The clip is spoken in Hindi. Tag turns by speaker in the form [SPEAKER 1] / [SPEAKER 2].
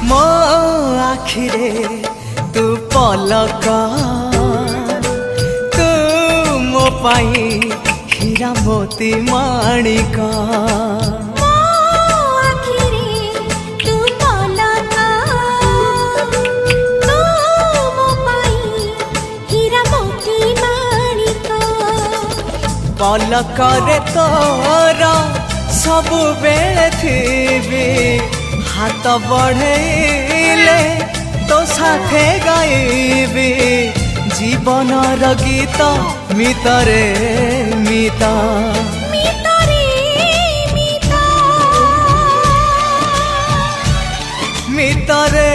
[SPEAKER 1] ମୋ ଆଖିରେ ତୁ ପଲକ ତୁ ମୋ ପାଇଁ ହୀରା ମୋତି ମାଣିକ पलकरे तोर सबु बेले थी हाथ बढ़ेले तो साथे गाइबी जीवन गीत मितरे मिता मितरे